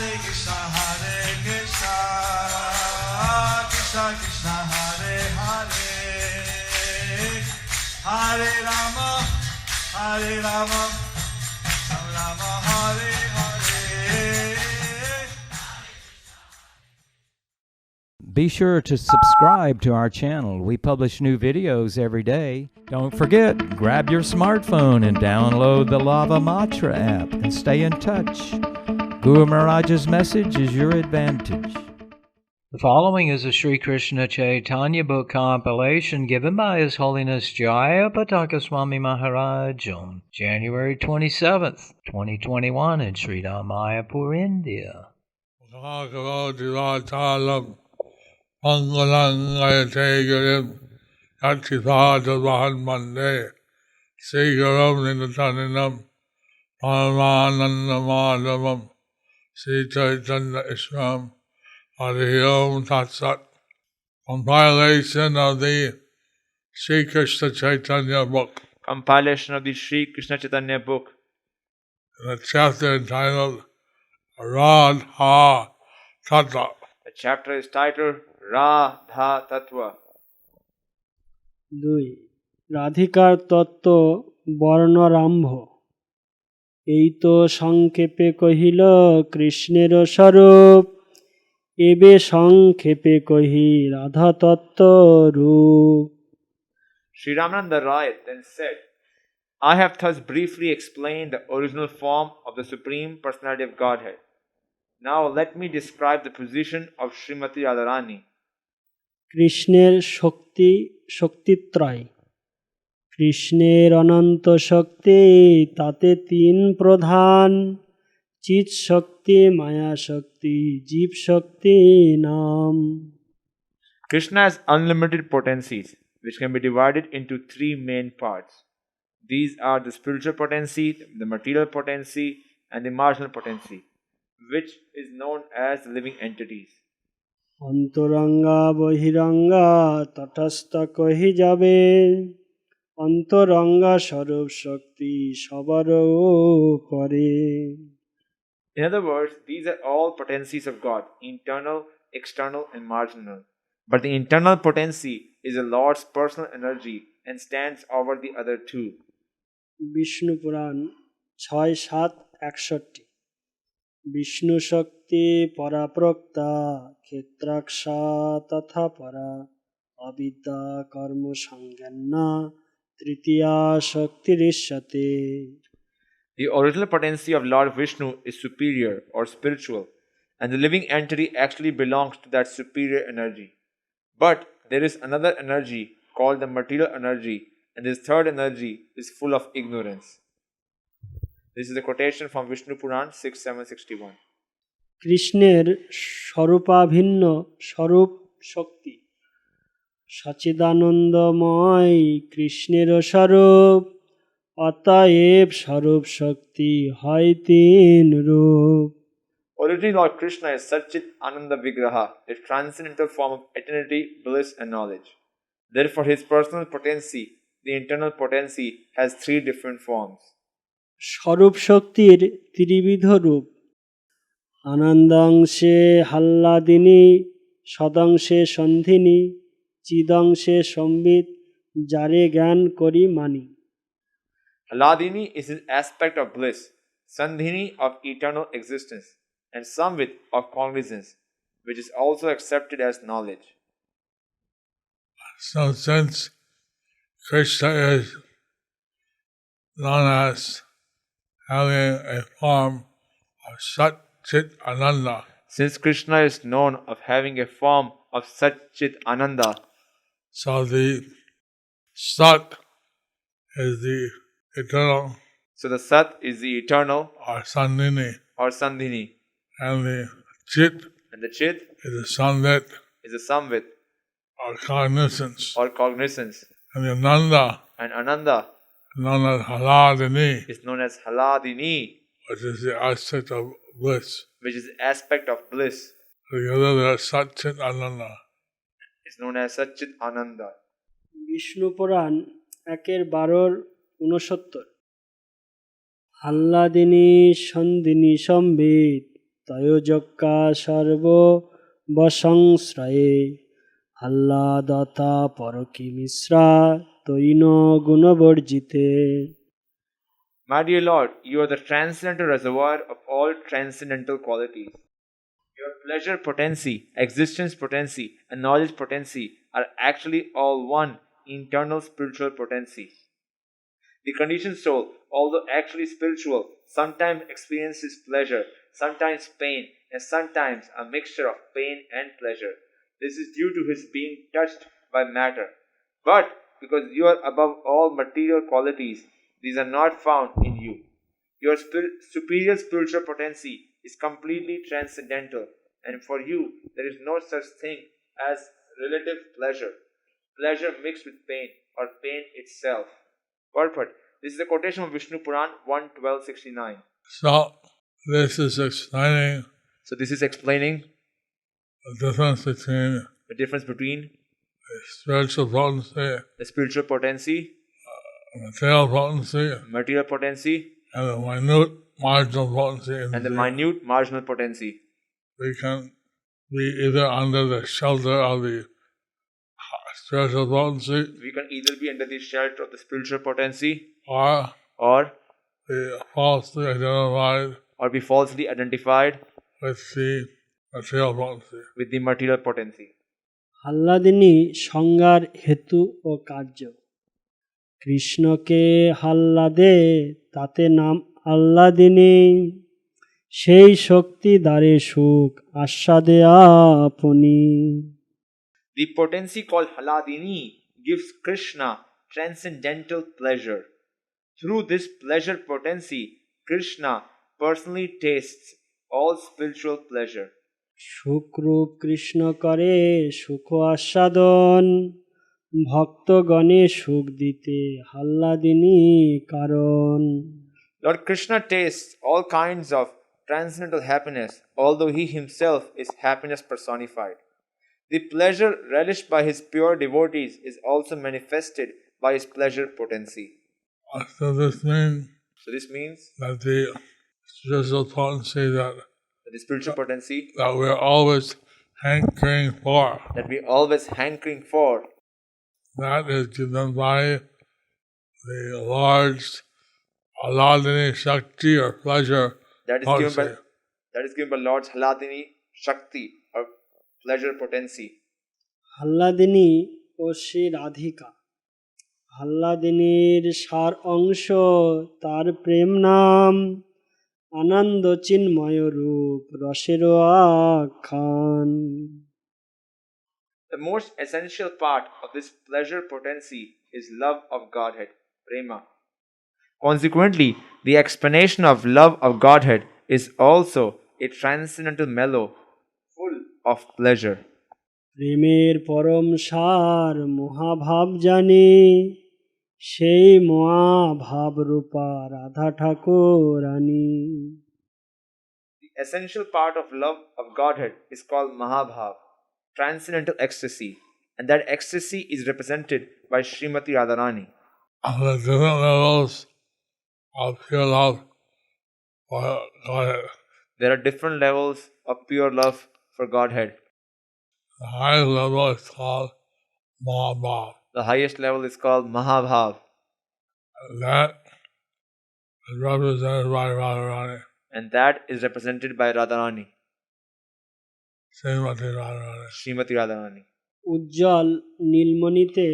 Krishna Krishna Hare Hare Hare Rama Hare Rama Rama Hare Hare. Be sure to subscribe to our channel. We publish new videos every day. Don't forget, grab your smartphone and download the Lava Matra app and stay in touch. Guru Maharaj's message is your advantage. The following is a Sri Krishna Chaitanya book compilation given by His Holiness Jaya Pataka Swami Maharaj on January 27th, 2021 in Sri Mayapur, India. Mangalangayategarim Yatithadavahan Mande Sikaram Ninataninam Paramanandamadavam Sri Chaitanya Islam Hari Om Tat Sat. Compilation of the Sri Krishna Chaitanya book. Compilation of the Sri Krishna Chaitanya book. The chapter entitled Radha Tattva. The chapter is titled Radha Tattva. 2. রাধিকার তত্ত্ব বর্ণারম্ভ। এই তো সংক্ষেপে কহিল কৃষ্ণের স্বরূপ, এবে সংক্ষেপে কহি রাধা তত্ত্ব রূপ। Sri Ramananda Rai then said, I have thus briefly explained the original form of the Supreme Personality of Godhead. Now let me describe the position of Srimati Radharani. কৃষ্ণের শক্তিত্রয়। কৃষ্ণের অনন্ত শক্তি, তাতে তিন প্রধান, চিৎ শক্তি, মায়া শক্তি, জীব শক্তি নাম। Krishna has unlimited potencies, which can be divided into three main parts. These are the spiritual potency, the material potency, and the marginal potency, which is known as the living entities. অন্তরঙ্গা বহিরঙ্গা তটস্থ কহি যাবে, অন্তরঙ্গা স্বরূপ শক্তি সবার উপরে। In other words, these are all potencies of God, internal, external, and marginal. But the internal potency is the Lord's personal energy and stands over the other two. Vishnu পুরাণ 6:7-61। বিষ্ণু শক্তি পরাপ্রক্তা ক্ষেত্রাক্ষা তথা পরা, অবিদ্যা কর্ম সংজ্ঞান্না তৃতীয়া শক্তিরিষ্যতে। The original potency of Lord Vishnu is superior or spiritual, and the living entity actually belongs to that superior energy. But there is another energy called the material energy, and this third energy is full of ignorance. This is a quotation from Vishnu Puran 6:7-61. কৃষ্ণের স্বরূপাভিন্ন স্বরূপ শক্তি সচিদানন্দময়, কৃষ্ণের স্বরূপ, অতএব স্বরূপ শক্তি হয় তিন রূপ। Originally, Lord Krishna is Satchit Ananda Vigraha, a transcendental form of eternity, bliss, and knowledge. Therefore, his personal potency, the internal potency, has three different forms. স্বরূপ শক্তির ত্রিবিধ রূপ: আনন্দাংশে হাল্লাদিনী, সদংশে সন্ধিনী, চিদংশে সম্বিত, যারে জ্ঞান করি মানি। Haladini is his aspect of bliss, Sandhini of eternal existence, and Samvit of cognizance, which is also accepted as knowledge. So since Krishna is known as having a form of Sat Chit Ananda, Since Krishna is known of having a form of Satchit Ananda, so the Sat is the eternal so the Sat is the eternal or Sandhini, or Sandhini, and the Chit and the Chit is the Samvit is the Samvit or cognizance, or cognizance, and the Ananda and Ananda known as Haladini, is known as Haladini, which is the aspect of bliss. which is the aspect of bliss. Together they are Sat Chit Ananda. It's known as Satchit Ananda. Vishnu পুরাণ 1:12-69। হাল্লাদিনী সন্দিনী সম্বিত, তয়োজক্কা সর্ব বসংশ্রয়ে আহ্লাদতা পরকি Mishra তৈন গুণবর্জিতে। My dear Lord, you are the transcendental reservoir of all transcendental qualities. Your pleasure potency, existence potency, and knowledge potency are actually all one internal spiritual potency. The conditioned soul, although actually spiritual, sometimes experiences pleasure, sometimes pain, and sometimes a mixture of pain and pleasure. This is due to his being touched by matter. But because you are above all material qualities, these are not found in you. Your superior spiritual potency is completely transcendental, and for you there is no such thing as relative pleasure, pleasure mixed with pain, or pain itself. Purport. This is a quotation of Vishnu Puran 1.12.69. So this is explaining So this is explaining the difference between the difference between the spiritual potency, the spiritual potency, material potency, material potency, and the minute marginal potency. and the minute marginal potency. We can be either under the shelter of the spiritual potency We can either be under the shelter of the spiritual potency or or be falsely identified be falsely identified with the material potency. with the material potency. আহ্লাদিনী সংজ্ঞার হেতু ও কার্য। কৃষ্ণকে হাল্লাদে তাতে নাম আহ্লাদিনী, সেই শক্তি দ্বারে সুখ আস্বাদে আপনি। The potency called Haladini gives Krishna transcendental pleasure. Through this pleasure potency, Krishna personally tastes all spiritual pleasure. সুখরূপ Krishna করে সুখ আস্বাদন, ভক্তগণে সুখ দিতে হাল্লাদিনী কারণ। Lord Krishna tastes all kinds of transcendental happiness, although he himself is happiness personified. The pleasure relished by his pure devotees is also manifested by his pleasure potency. So this means So this means that the spiritual potency that the spiritual potency that we're always hankering for, that we always hankering for, that is given by the large Aladini Shakti or pleasure that is given by potency. Lord's Haladini Shakti or pleasure potency. হাল্লাদিনী ও শ্রী রাধিকা। হাল্লাদিনীর সার অংশ তার প্রেম নাম, আনন্দ চিন্ময় রূপ রসের আখ্যান। The most essential part of this pleasure potency is love of Godhead, Prema. Consequently, the explanation of love of Godhead is also a transcendental mellow full of pleasure. প্রেমের পরম সার মহাভাব জানি, সেই মহাভাব রূপা Radha ঠাকুরানী। The essential part of love of Godhead is called Mahabhav, transcendental ecstasy, and that ecstasy is represented by Srimati Radharani. The different levels of pure love for Godhead. There are different levels of pure love for Godhead. The highest level is called Mahabhav. The highest level is called Mahabhav, That is represented by Radharani, and that is represented by Radharani, Srimati Radharani. Srimati Radharani. উজ্জ্বল নীলমণিতে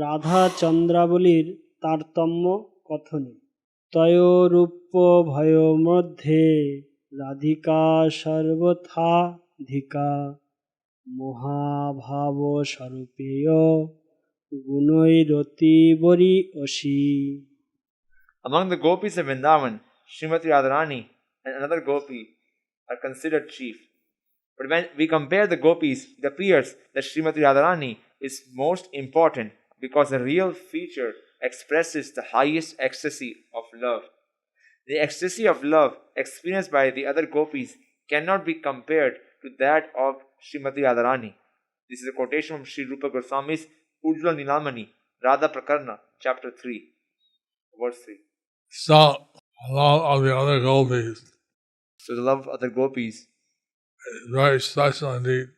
রাধা চন্দ্রাবলীর তারতম্য কথনে। তয়োরূপ ভয় মধ্যে রাধিকা সর্বথা ধিকা, মহাভাব স্বরূপেয় গুণৈরতি বরি অসি। Among the gopis of Vrindavan, Srimati Radharani and another gopi are considered chief. But when we compare the gopis, it appears that Srimati Radharani is most important because the real feature expresses the highest ecstasy of love. The ecstasy of love experienced by the other gopis cannot be compared to that of Srimati Radharani. This is a quotation from Sri Rupa Goswami's Ujjwal Nilamani, Radha Prakarna, chapter 3, verse 3. So, a lot of the other gopis So the love of the gopis is very special indeed.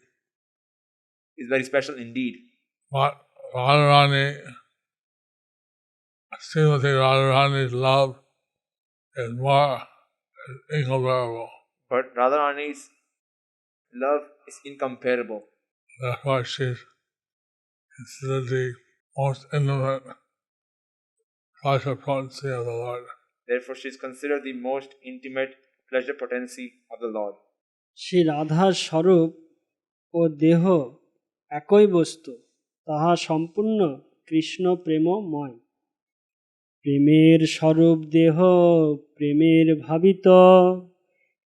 is very special indeed. But Radharani, Srimati Radharani's love is more incomparable. But Radharani's love is incomparable. That's why she's considered the most intimate pleasure potency of the Lord. Therefore, she is considered the most intimate pleasure potency of the Lord. Shri রাধার স্বরূপ ও দেহ একই বস্তু, তাহা সম্পূর্ণ কৃষ্ণ প্রেমময়। প্রেমের স্বরূপ দেহ প্রেমের ভাবিত,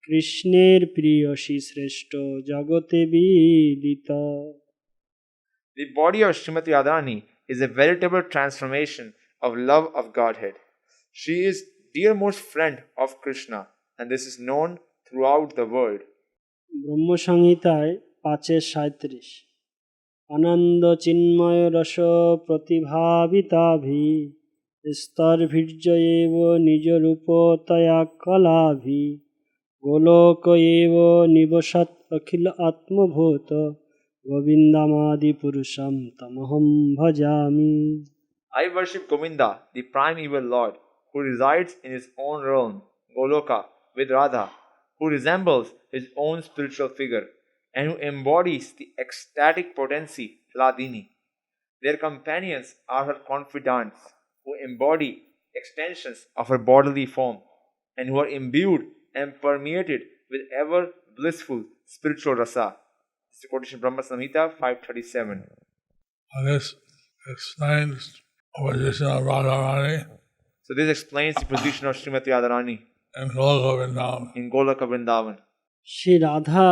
কৃষ্ণের প্রিয়সী শ্রেষ্ঠ জগতে বিদিত। The body of Srimati Radharani is a veritable transformation of love of Godhead. She is dearmost friend of Krishna, and this is known throughout the world. ব্রহ্মসংহিতায় 5:37 আনন্দ চিন্ময় রস প্রতিভাবিতাভি স্তরভীর্য এব নিজ রূপতয়া কলাভি গোলোক এব নিবসৎ অখিল আত্মভূত গোবিন্দমাদি পুরুষম তমহম ভজামি। I worship Govinda, the primeval Lord, who resides in his own realm, Goloka, with Radha, who resembles his own spiritual figure, and who embodies the ecstatic potency, Hladini. Their companions are her confidants, who embody extensions of her bodily form, and who are imbued and permeated with ever blissful spiritual rasa. This is quotation Brahma Samhita 537. And this explains the position of Radharani So this explains the position of Srimati Radharani in Goloka Vrindavan. in Golaka Vrindavan. Shri Radha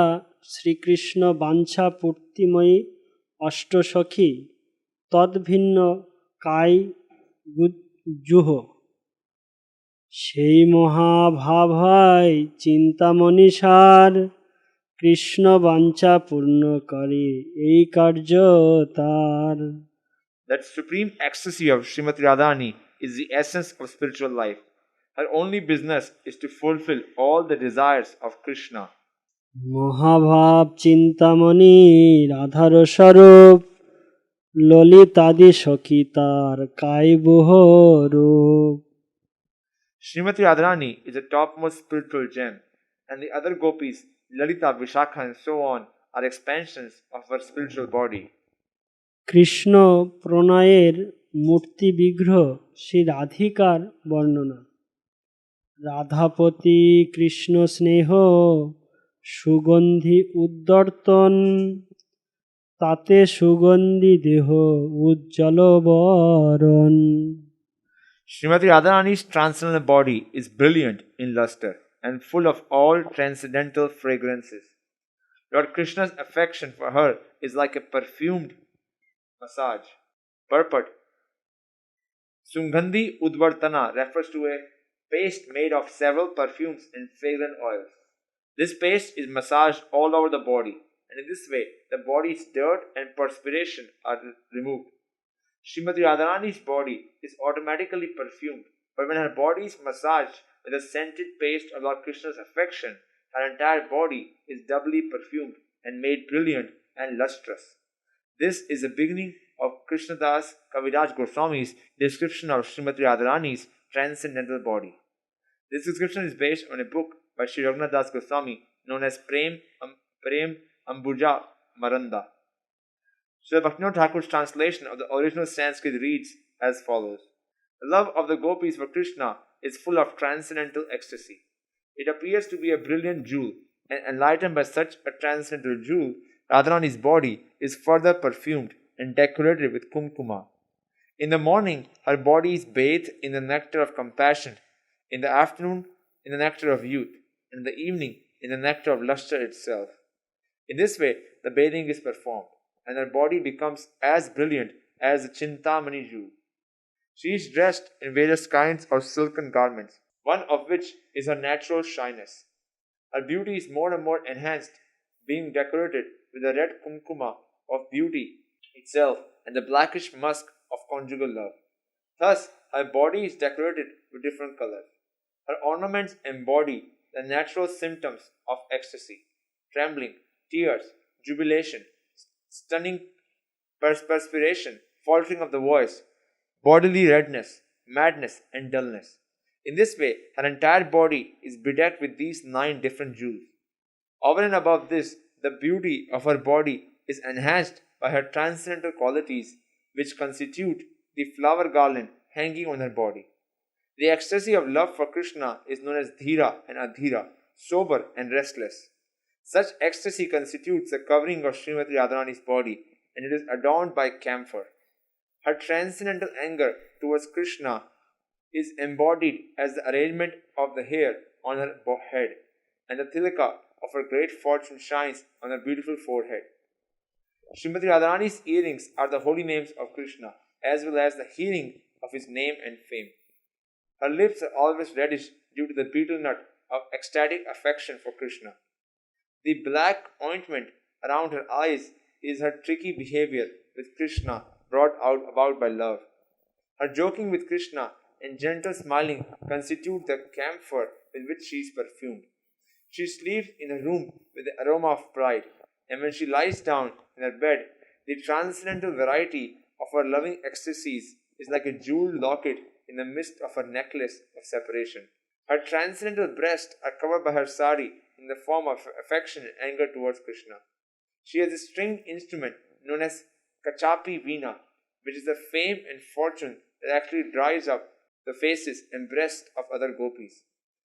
Shrikrishna বাঞ্ছা পূর্তিময়ী অষ্টসখী তদ্ভিন্ন কায় জুহ, সেই মহাভাবায় চিন্তামণিসার কৃষ্ণ বাঞ্ছা পূর্ণ করে এই কার্য তার। That supreme ecstasy of Srimati Radharani is the essence of spiritual life. Her only business is to fulfill all the desires of Krishna. মহাভাব Chintamani রাধার স্বরূপ ললিতাদি সখী তার কায়বুহ রূপ। Srimati Radharani is the topmost spiritual gem, and the other gopis, Lalita, Vishakha, and so on, are expansions of her spiritual body. Krishna প্রণয়ের মূর্তি বিগ্রহ শ্রী রাধিকার বর্ণনা। রাধাপতি কৃষ্ণ স্নেহ সুগন্ধি উদ্দর্তন, তাতে সুগন্ধি দেহ উজ্জ্বল বরণ। Srimati Radharani's transcendental body is brilliant in luster and full of all transcendental fragrances. Lord Krishna's affection for her is like a perfumed massage. Purport. Sungandhi Udvartana refers to a paste made of several perfumes and fragrant oils. This paste is massaged all over the body, and in this way the body's dirt and perspiration are removed. Srimati Radharani's body is automatically perfumed, but when her body is massaged with a scented paste of Lord Krishna's affection, her entire body is doubly perfumed and made brilliant and lustrous. This is the beginning of Krishnadas Kaviraj Goswami's description of Srimati Radharani's transcendental body. This description is based on a book by Sri Raghunath Das Goswami known as Prem Ambuja Maranda. Sri Bhaktivinoda Thakur's translation of the original Sanskrit reads as follows. The love of the gopis for Krishna is full of transcendental ecstasy. It appears to be a brilliant jewel, and enlightened by such a transcendental jewel, Radharani's body is further perfumed and decorated with kumkuma. In the morning, her body is bathed in the nectar of compassion, in the afternoon, in the nectar of youth, and in the evening, in the nectar of luster itself. In this way, the bathing is performed, and her body becomes as brilliant as the Chintamani jewel. She is dressed in various kinds of silken garments, one of which is her natural shyness. Her beauty is more and more enhanced, being decorated with the red kumkuma of beauty itself and the blackish musk of conjugal love. Thus, her body is decorated with different colors. Her ornaments embody the natural symptoms of ecstasy: trembling, tears, jubilation, stunning perspiration, faltering of the voice, bodily redness, madness, and dullness. In this way, her entire body is bedecked with these 9 different jewels. Over and above this, the beauty of her body is enhanced by her transcendental qualities, which constitute the flower garland hanging on her body. The ecstasy of love for Krishna is known as dhira and adhira, sober and restless. Such ecstasy constitutes the covering of Srimati Radharani's body, and it is adorned by camphor. Her transcendental anger towards Krishna is embodied as the arrangement of the hair on her head, and the tilaka of her great fortune shines on her beautiful forehead. Srimati Radharani's earrings are the holy names of Krishna, as well as the hearing of his name and fame. Her lips are always reddish due to the betel nut of ecstatic affection for Krishna. The black ointment around her eyes is her tricky behavior with Krishna brought about by love. Her joking with Krishna and gentle smiling constitute the camphor with which she is perfumed. She sleeps in a room with the aroma of pride, and when she lies down in her bed, the transcendental variety of her loving ecstasies is like a jeweled locket in the midst of her necklace of separation. Her transcendental breasts are covered by her sari in the form of affection and anger towards Krishna. She has a stringed instrument known as Kachapi Veena, which is the fame and fortune that actually dries up the faces and breasts of other gopis.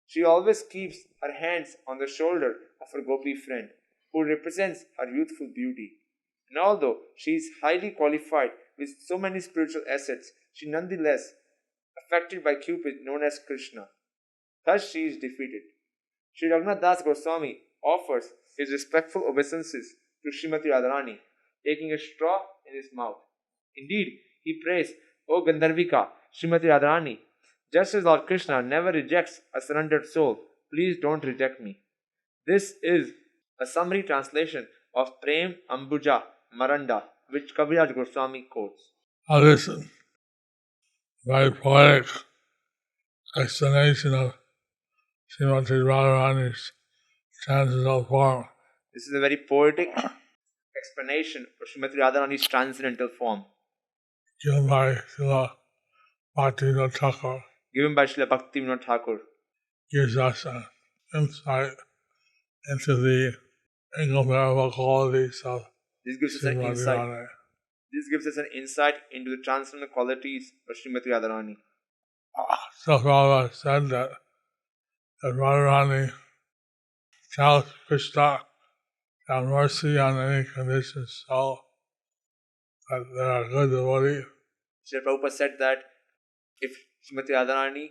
She always keeps her hands on the shoulder of her gopi friend, who represents her youthful beauty. And although she is highly qualified with so many spiritual assets, she nonetheless affected by Cupid known as Krishna. Thus she is defeated. Sri Raghunath Das Goswami offers his respectful obeisances to Srimati Radharani, taking a straw in his mouth. Indeed, he prays, O Gandharvika, Srimati Radharani, just as Lord Krishna never rejects a surrendered soul, please don't reject me. This is a summary translation of Prem Ambuja Maranda, which Kaviraj Goswami quotes. Now this is very poetic explanation of Srimati Radharani's transcendental form. This is a very poetic explanation of Srimati Radharani's transcendental form, given by Srila Bhaktivinoda Thakur. given by Srila Bhaktivinoda Thakur. Gives us an insight into the incomparable qualities of This gives us an Srimati insight. Radharani. This gives us an insight into the transcendental qualities of Srimati Radharani. So Prabhupada said that Radharani tells Krishna to have mercy on any conditioned soul, that they are good devotees. Srila Prabhupada said that if Srimati Radharani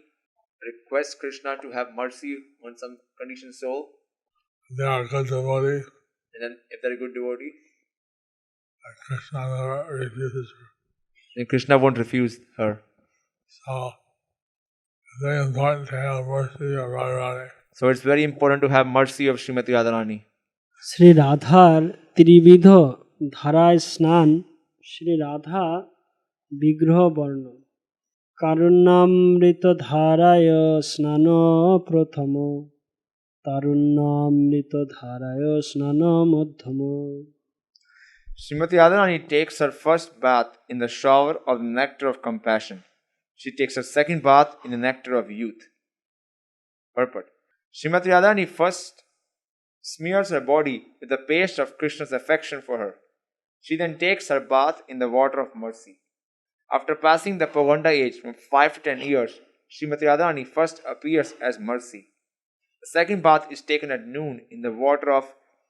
requests Krishna to have mercy on some conditioned soul, They are good devotees, and then if they're a good devotee, and Krishna never refuses her. then Krishna won't refuse her. So it's very important to have mercy of Radharani. So it's very important to have mercy of Srimati Radharani. Shri রাধার ত্রিবিধ ধারায় স্নান, শ্রী রাধা বিগ্রহ বর্ণ, কারুণ্যামৃত ধারায় স্নান প্রথম, তারুণ্যামৃত ধারায় স্নান মধ্যম। Srimati Radharani takes her first bath in the shower of the nectar of compassion. She takes her second bath in the nectar of youth. Purport. Srimati Radharani first smears her body with the paste of Krishna's affection for her. She then takes her bath in the water of mercy. After passing the Poganda age from 5 to 10 years, Srimati Radharani first appears as mercy. The second bath is taken at noon in the water of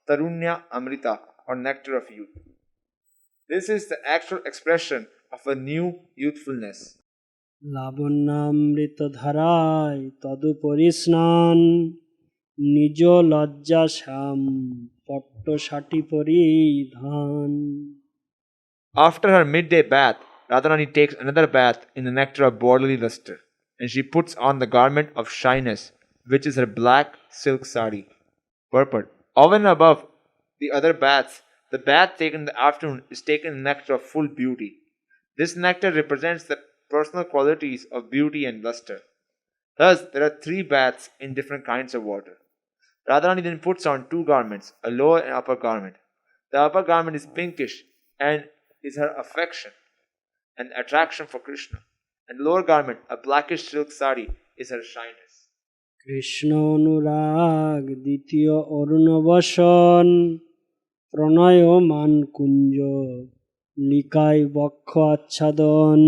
Tarunya Amrita or nectar of youth. This is the actual expression of a new youthfulness. লাবণ্যামৃত ধারায় তদুপরি স্নান, নিজ লজ্জা শ্যাম পট্টসাটি পরিধান। After her midday bath, Radharani takes another bath in the nectar of bodily luster, and she puts on the garment of shyness, which is her black silk sari. Purport. Over and above the other baths, the bath taken in the afternoon is taken in nectar of full beauty. This nectar represents the personal qualities of beauty and luster. Thus, there are 3 baths in different kinds of water. Radharani then puts on two garments, a lower and upper garment. The upper garment is pinkish and is her affection and attraction for Krishna. And the lower garment, a blackish silk sari, is her shyness. Krishna অনুরাগ দ্বিতীয় অরুণবসন প্রণয়মান কুঞ্জ লিকায় বক্ষ আচ্ছাদন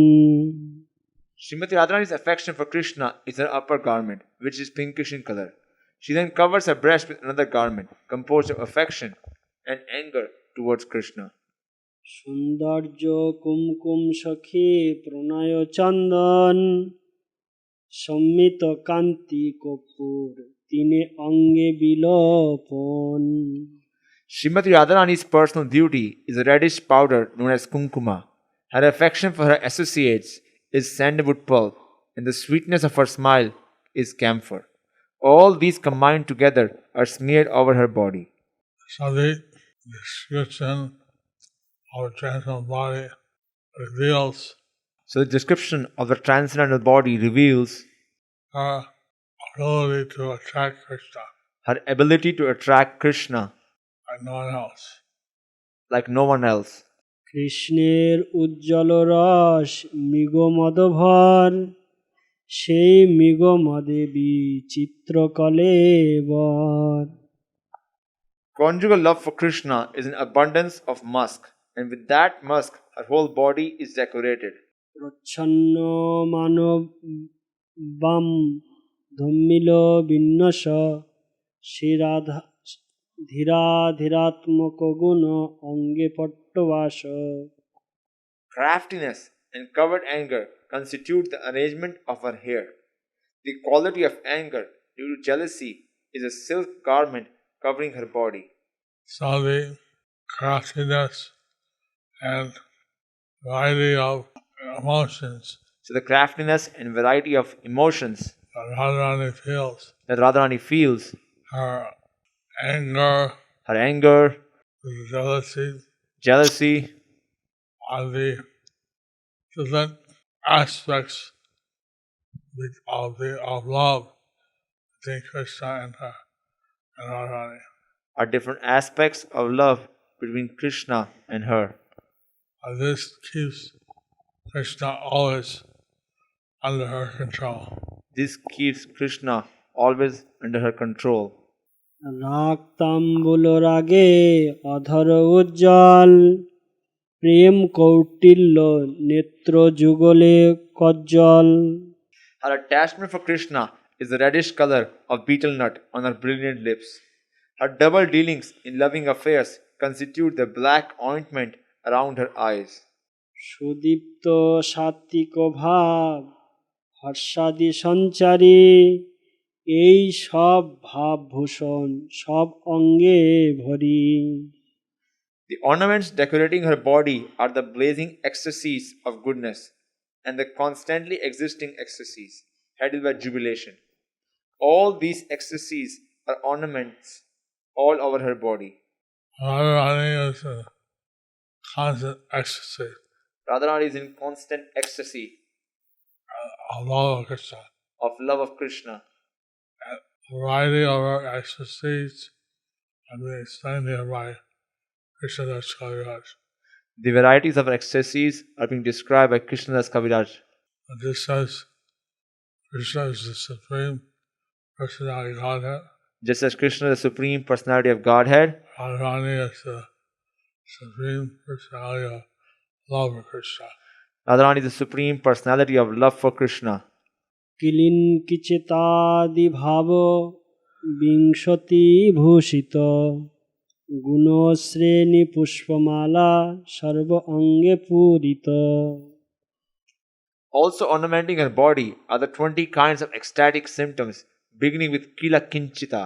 Srimati Radharani's affection for Krishna is her upper garment, which is pinkish in color. She then covers her breast with another garment, composed of affection and anger towards Krishna. সৌন্দর্য কুমকুম সখী প্রণয় চন্দন সম্মিত কান্তি কপুর তিনে অঙ্গে বিলোপন Srimati Radharani's personal beauty is a reddish powder known as kumkuma. Her affection for her associates is sandalwood pulp, and the sweetness of her smile is camphor. All these combined together are smeared over her body. So the description of a transcendental body reveals So the description of the transcendental body reveals her ability to attract Krishna her ability to attract Krishna like no one else. like no one else. কৃষ্ণের উজ্জ্বল রস মৃগমদভর সেই মৃগমদে বিচিত্রকলেবর Conjugal love for Krishna is an abundance of musk, and with that musk, her whole body is decorated. প্রচ্ছন্ন মানব বাম ধম্মিল বিন্যস শ্রীরাধা ধীরাধীরাত্মক গুণ অঙ্গে পট্টবাস Craftiness and covert anger constitute the arrangement of her hair. The quality of anger due to jealousy is a silk garment covering her body. So the craftiness and variety of emotions So the craftiness and variety of emotions that Radharani feels, that Radharani feels, her anger, her anger, jealousy, jealousy, are the different aspects of love between Krishna and her and Radharani. are different aspects of love between Krishna and her. And this keeps Krishna always under her control. This keeps Krishna always under her control. রাগতাম্বুল রাগে অধর উজ্জ্বল প্রেম Kautilya নেত্র যুগলে কজ্জল Her attachment for Krishna is the reddish color of betel nut on her brilliant lips. Her double dealings in loving affairs constitute the black ointment around her eyes. Sudipta সাত্বিক ভাব হর্ষাদি সঞ্চারী এই সব ভাবভূষণ সব অঙ্গে ভরি The ornaments decorating her body are the blazing ecstasies of goodness and the constantly existing ecstasies, headed by jubilation. All these ecstasies are ornaments all over her body. Radharani is in constant ecstasy Radharani is in constant ecstasy of love of Krishna. of love of Krishna. A variety of her ecstasies have been explained here by Krishnadas Kaviraj. The varieties of ecstasies are being described by Krishnadas Kaviraj. And this says Krishna is the Supreme Personality of Godhead. Just as Krishna is the Supreme Personality of Godhead, Radharani is the Supreme Personality of love for Krishna. Radharani is the Supreme Personality of love for Krishna. কিলিন কিচেতাদি ভাব বিংশতি ভূষিত গুণশ্রেণী পুষ্পমালা সর্ব অঙ্গে পূরিত Also ornamenting her body are the 20 kinds of ecstatic symptoms, beginning with Kilakishita.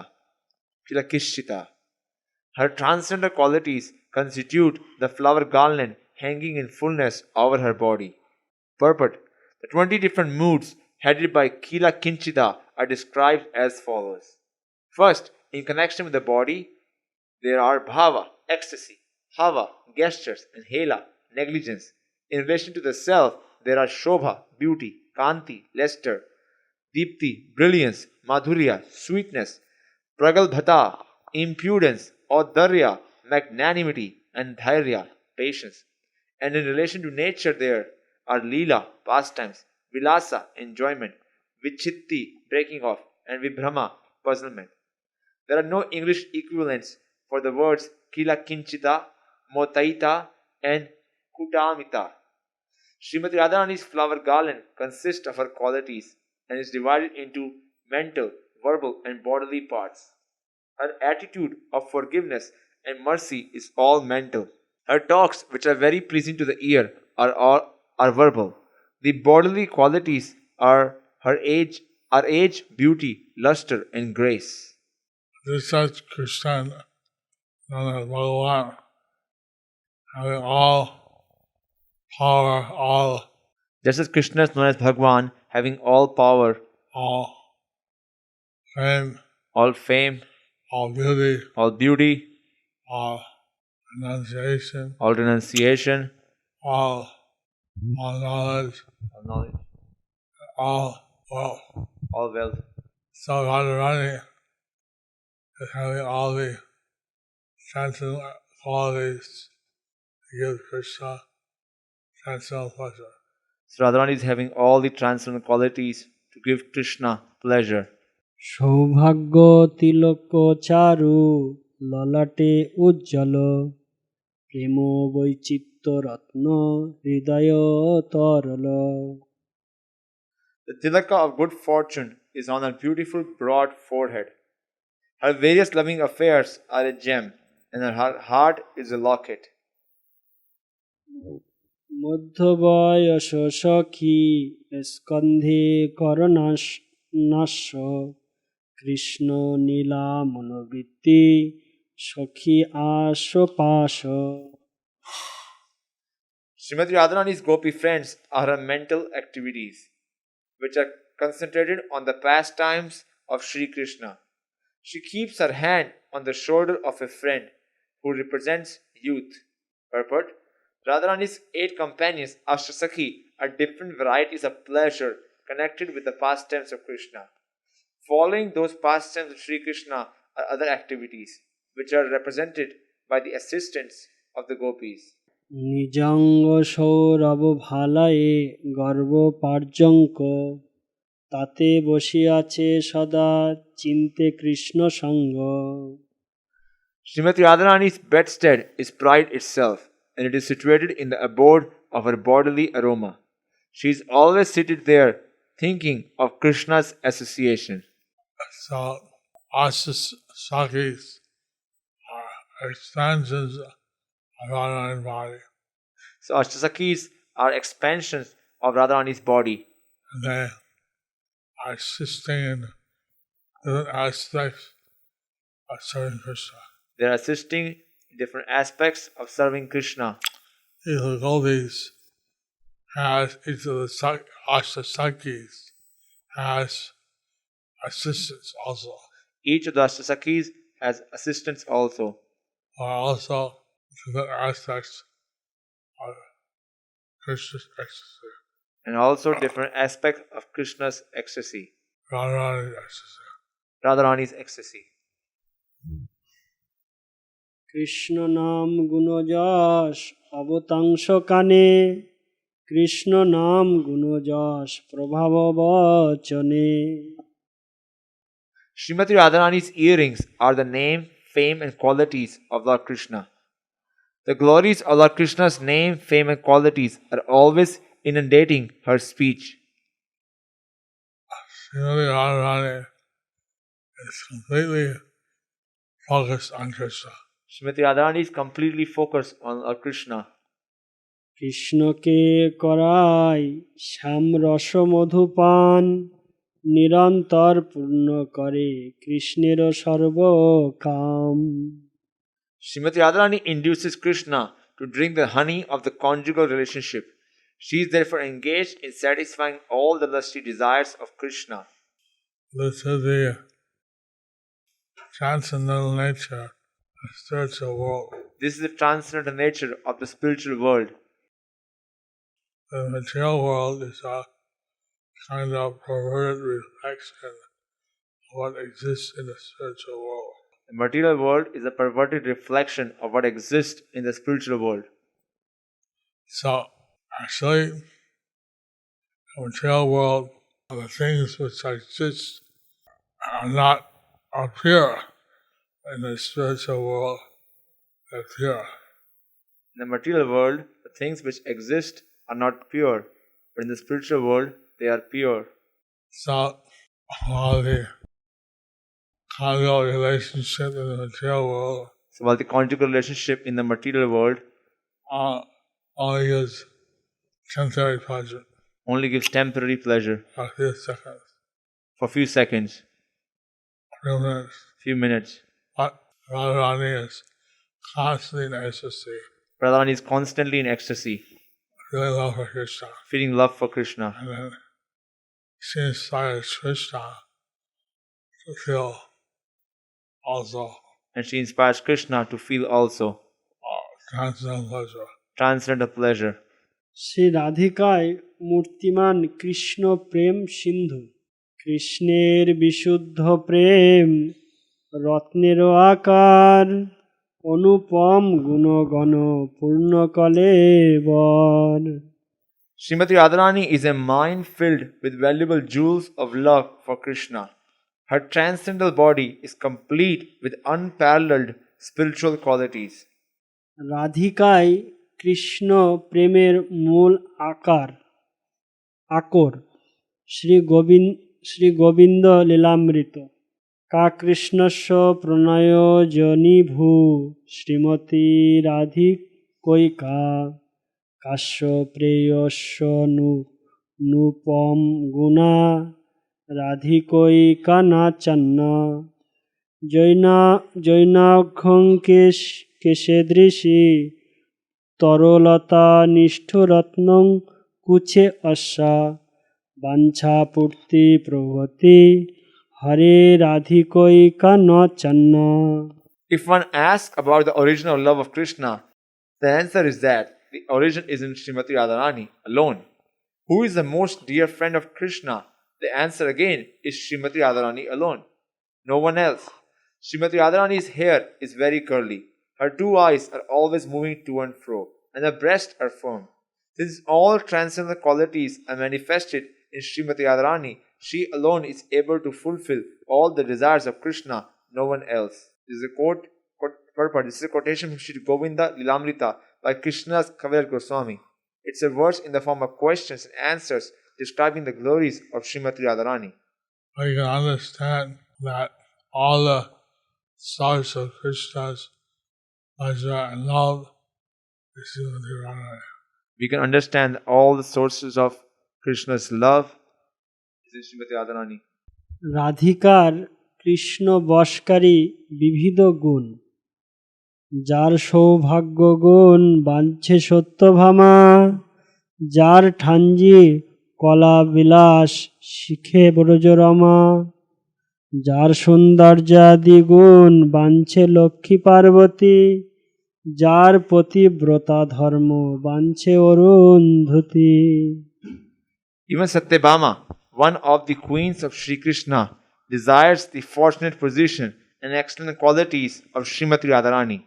Her transcendental qualities constitute the flower garland hanging in fullness over her body. Purport: the 20 different moods headed by Kilakishita are described as follows. First, in connection with the body, there are bhava, ecstasy, hava, gestures, and hela, negligence. In relation to the self, there are shobha, beauty, kanti, luster, deepti, brilliance, madhurya, sweetness, pragalbhata, impudence, audarya, magnanimity, and dhairya, patience. And in relation to nature, there are lila, pastimes, vilasa, enjoyment, vichitti, breaking off, and vibhrama, puzzlement. There are no English equivalents for the words kila kinchita, motaita, and kutamita. Srimati Radharani's flower garland consists of her qualities and is divided into mental, verbal, and bodily parts. Her attitude of forgiveness and mercy is all mental. Her talks, which are very pleasing to the ear, are verbal. The bodily qualities are her age, beauty, luster, and grace. This is Krishna, known as Bhagavan, having all power, all Just as Krishna is known as Bhagwan, having all power, all fame, all fame, all beauty, all renunciation, all renunciation, all knowledge, all knowledge, all wealth. all wealth. So Radharani is having all the transcendental qualities to give Krishna transcendental pleasure. So Radharani is having all the transcendental qualities to give Krishna pleasure. সৌভাগ্য তিলক চারু ললাটে উজ্জ্বল প্রেম বৈচিত্র রত্ন হৃদয় তরল The tilaka of good fortune is on her beautiful broad forehead. Her various loving affairs are a gem, and her heart is a locket. মধ্যবয়স সখী স্কন্ধে করনাশ্য কৃষ্ণ নীলা মনোবৃত্তি সখী আশপাশ Srimati Radharani's gopi friends are her mental activities, which are concentrated on the pastimes of Sri Krishna. She keeps her hand on the shoulder of a friend who represents youth. Purport: Radharani's 8 companions, Ashtasakhi, are different varieties of pleasure connected with the pastimes of Krishna. Following those pastimes of Sri Krishna are other activities, which are represented by the assistants of the gopis. নিজাঙ্গ Sourav ভালায়ে গর্ব পার্যঙ্ক তাতে বসিয়াছে সদা চিন্তে কৃষ্ণ সঙ্গ Srimati Radharani's bedstead is pride itself, and it is situated in the abode of her bodily aroma. She is always seated there, thinking of Krishna's association. So Ashtasakis are expansions of Radharani's body. So Ashtasakis are expansions of Radharani's body. And they are assisting in different aspects of serving Krishna. They are assisting in different aspects of serving Krishna. Each of the gopis has, each of the Ashtasakis has assistants also, Each of the Ashtasakis has assistants also, are also different aspects of Krishna's ecstasy, and also different aspects of Krishna's ecstasy, Radharani's ecstasy. Radharani's ecstasy. Krishna নাম গুণযশ অবতাংশ কানে কৃষ্ণ নাম গুণযশ প্রভাব বচনে Srimati Radharani's earrings are the name, fame, and qualities of Lord Krishna. The glories of Lord Krishna's name, fame, and qualities are always inundating her speech. Srimati Radharani is completely focused on Krishna. Srimati Radharani is completely focused on Lord Krishna. কৃষ্ণকে করাই শ্যাম রস মধুপান নিরন্তর পূর্ণ করে কৃষ্ণের সর্বকাম Srimati Radharani induces Krishna to drink the honey of the conjugal relationship. She is therefore engaged in satisfying all the lusty desires of Krishna. This is the transcendental nature of the spiritual world. This is the transcendental nature of the spiritual world. The material world is a kind of perverted reflection what exists in the spiritual world. The material world is a perverted reflection of what exists in the spiritual world. So, actually, the material world, the things which exist are pure. In the spiritual world, they're pure. In the material world, the things which exist are not pure, but in the spiritual world, they are pure. So, while the conjugal relationship in the material world So while the conjugal relationship in the material world only gives temporary pleasure only gives temporary pleasure for a few seconds, for few seconds, few minutes, few minutes, but Radharani is constantly in ecstasy, Radharani is constantly in ecstasy, feeling love for Krishna, feeling love for Krishna, and then she inspires Krishna to feel also and she inspires Krishna to feel also transcendental pleasure. transcendental pleasure. Shri রাধিকায় মূর্তিমান Krishna প্রেম সিন্ধু, কৃষ্ণের বিশুদ্ধ প্রেম রত্নেরও আকার, অনুপম গুণগণ পূর্ণকলে বর। Srimati Radharani is a mind filled with valuable jewels of love for Krishna. Her transcendental body is complete with unparalleled spiritual qualities. রাধিকায় Krishna প্রেমের মূল আকর শ্রী গোবিন্দ লীলামৃত, কা কৃষ্ণস্য প্রণয়োজনী ভূ, শ্রীমতী রাধিকৈকা কাশ্য প্রেয়স্য নূপম গুণা, রাধিকৈকা নাচান্ন জৈনাঘ্যং কেশে তরলতা নিষ্ঠুরত্নং কুচে অস্যা, বাঞ্ছাপূর্তি প্রভৃতি হরে রাধিকৈকা নচন্ন। If one asks about the original love of Krishna, the answer is that the origin is in Srimati Radharani alone. Who is the most dear friend of Krishna? The answer again is Srimati Radharani alone. No one else. Srimati Radharani's hair is very curly. Her two eyes are always moving to and fro, and her breasts are firm. Since all transcendental qualities are manifested in Srimati Radharani, she alone is able to fulfill all the desires of Krishna, no one else. This is a purport. This is a quotation from Sri Govinda Lilamrita by Krishna's Kaviraj Goswami. It's a verse in the form of questions and answers describing the glories of Srimati Radharani. We can understand that all the source of Krishna's pleasure and love is Srimati Radharani. We can understand all the sources of Krishna's love is in Srimati Radharani. রাধিকার Krishna বশকারী বিবিধ গুণ, যার সৌভাগ্য গুণ বাঞ্ছে সত্যভামা, যার ঠাঞ্জি কলা বিলাস শিখে ব্রজরমা, যার সৌন্দর্যাদি গুণ বাঞ্ছে লক্ষ্মী পার্বতী, যার পতিব্রতা ধর্ম বাঞ্ছে Arundhati. Even Satyabhama, one of the queens of Sri Krishna, desires the fortunate position and excellent qualities of Srimati Radharani.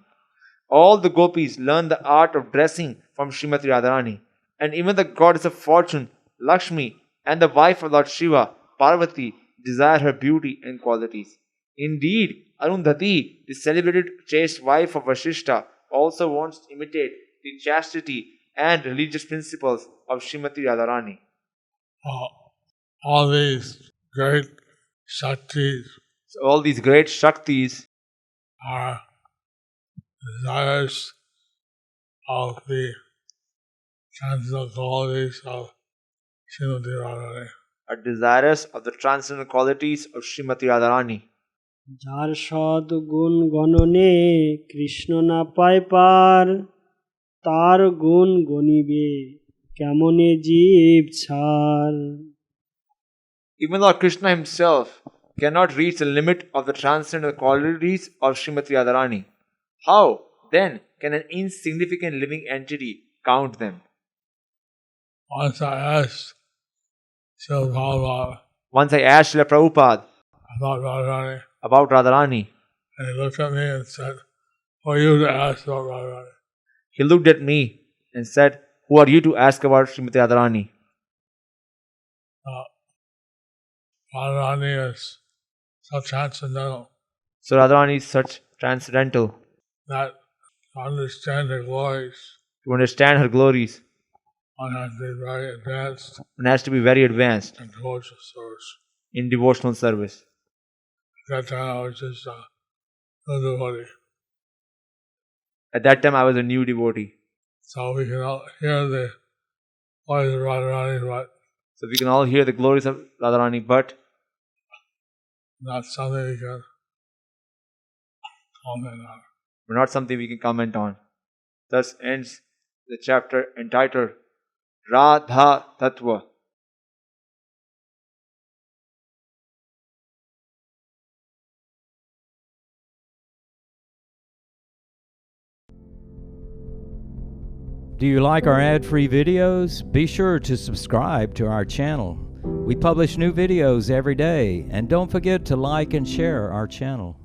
All the gopis learn the art of dressing from Srimati Radharani, and even the goddess of fortune, Lakshmi, and the wife of Lord Shiva, Parvati, desire her beauty and qualities. Indeed, Arundhati, the celebrated chaste wife of Vasishtha, also wants to imitate the chastity and religious principles of Srimati Radharani. All these great Shaktis So all these great Shaktis are desires of the transcendental qualities of Srimati Radharani. are desirous of the transcendental qualities of Srimati Radharani. যার সদ গুণ গণনে কৃষ্ণ না পায় পার, তার গুণ গণিবে কেমনে জীব ছাড়। Even Lord Krishna himself cannot reach the limit of the transcendental qualities of Srimati Radharani. How, then, can an insignificant living entity count them? Once I asked Srila Prabhupada Once I asked Srila Prabhupada about Radharani. about Radharani. And he looked at me and said, "Who are you to ask about Radharani?" He looked at me and said, "Who are you to ask about Srimati Radharani?" Radharani is so transcendental So Radharani is such transcendental. that to understand her glories, To understand her glories, one has to be very advanced one has to be very advanced in devotional service. in devotional service. At that time, I was just a devotee. At that time, I was a new devotee. So we can all hear the glories of Radharani, but So we can all hear the glories of Radharani, but not something we can comment on. not something we can comment on. Thus ends the chapter entitled Radha Tattva. Do you like our ad-free videos? Be sure to subscribe to our channel. We publish new videos every day, and don't forget to like and share our channel.